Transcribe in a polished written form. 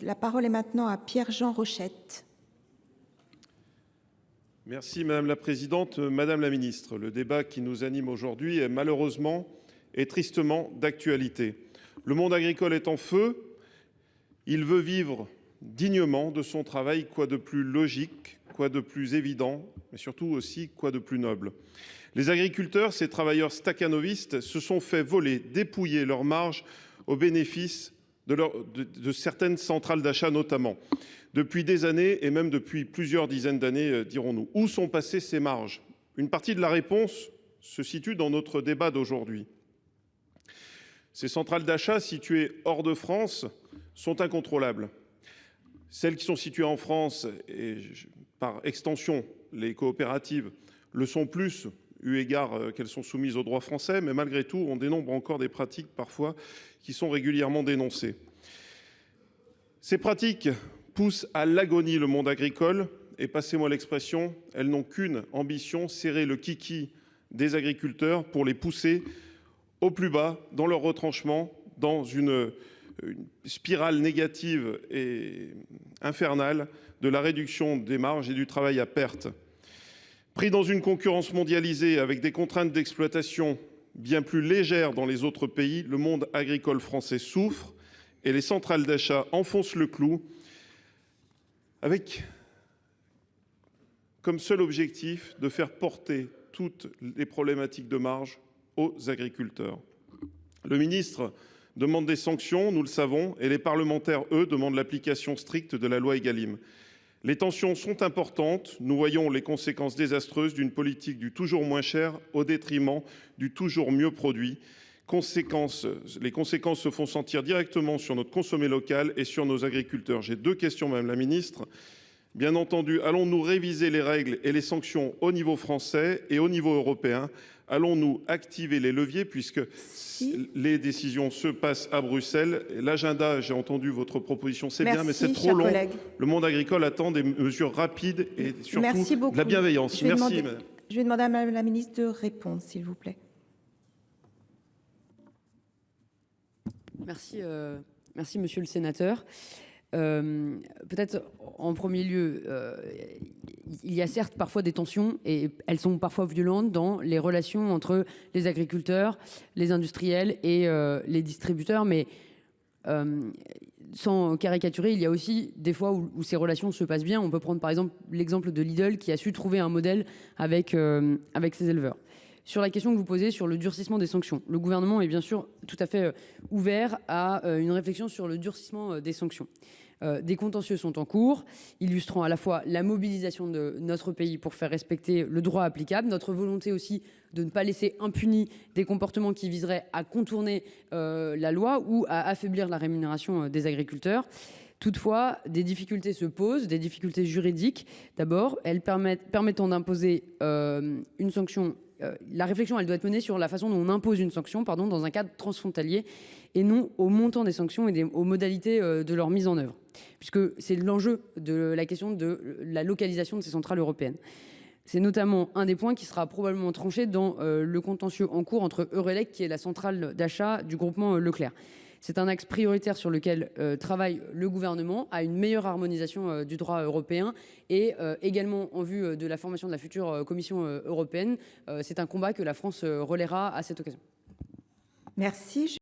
La parole est maintenant à Pierre-Jean Rochette. Merci Madame la Présidente. Madame la Ministre, le débat qui nous anime aujourd'hui est malheureusement et tristement d'actualité. Le monde agricole est en feu. Il veut vivre dignement de son travail. Quoi de plus logique, quoi de plus évident, mais surtout aussi quoi de plus noble. Les agriculteurs, ces travailleurs stakhanovistes, se sont fait voler, dépouiller leurs marges au bénéfice de certaines centrales d'achat notamment. Depuis des années, et même depuis plusieurs dizaines d'années, dirons-nous. Où sont passées ces marges? Une partie de la réponse se situe dans notre débat d'aujourd'hui. Ces centrales d'achat situées hors de France sont incontrôlables. Celles qui sont situées en France, et par extension les coopératives, le sont plus, eu égard qu'elles sont soumises au droit français, mais malgré tout, on dénombre encore des pratiques parfois qui sont régulièrement dénoncées. Ces pratiques poussent à l'agonie le monde agricole et, passez-moi l'expression, elles n'ont qu'une ambition, serrer le kiki des agriculteurs pour les pousser au plus bas dans leur retranchement, dans une spirale négative et infernale de la réduction des marges et du travail à perte. Pris dans une concurrence mondialisée avec des contraintes d'exploitation bien plus légères dans les autres pays, le monde agricole français souffre et les centrales d'achat enfoncent le clou avec comme seul objectif de faire porter toutes les problématiques de marge aux agriculteurs. Le ministre demande des sanctions, nous le savons, et les parlementaires, eux, demandent l'application stricte de la loi Egalim. Les tensions sont importantes. Nous voyons les conséquences désastreuses d'une politique du toujours moins cher au détriment du toujours mieux produit. Les conséquences se font sentir directement sur notre consommé local et sur nos agriculteurs. J'ai deux questions, Madame la Ministre. Bien entendu, allons-nous réviser les règles et les sanctions au niveau français et au niveau européen? Allons-nous activer les leviers puisque les décisions se passent à Bruxelles? L'agenda, j'ai entendu votre proposition, c'est bien, mais c'est trop long. Le monde agricole attend des mesures rapides et surtout de la bienveillance. Merci. Je vais demander à Madame la Ministre de répondre, s'il vous plaît. Merci, Monsieur le Sénateur. Peut-être en premier lieu, il y a certes parfois des tensions et elles sont parfois violentes dans les relations entre les agriculteurs, les industriels et les distributeurs, mais sans caricaturer, il y a aussi des fois où ces relations se passent bien. On peut prendre par exemple l'exemple de Lidl qui a su trouver un modèle avec ses éleveurs. Sur la question que vous posez sur le durcissement des sanctions, le gouvernement est bien sûr tout à fait ouvert à une réflexion sur le durcissement des sanctions. Des contentieux sont en cours, illustrant à la fois la mobilisation de notre pays pour faire respecter le droit applicable, notre volonté aussi de ne pas laisser impunis des comportements qui viseraient à contourner la loi ou à affaiblir la rémunération des agriculteurs. Toutefois, des difficultés se posent, des difficultés juridiques. D'abord, elles permettant d'imposer une sanction. La réflexion, elle doit être menée sur la façon dont on impose une sanction dans un cadre transfrontalier et non au montant des sanctions et aux modalités de leur mise en œuvre, puisque c'est l'enjeu de la question de la localisation de ces centrales européennes. C'est notamment un des points qui sera probablement tranché dans le contentieux en cours entre Eurelec, qui est la centrale d'achat du groupement Leclerc. C'est un axe prioritaire sur lequel travaille le gouvernement à une meilleure harmonisation du droit européen et également en vue de la formation de la future Commission européenne. C'est un combat que la France relaiera à cette occasion. Merci.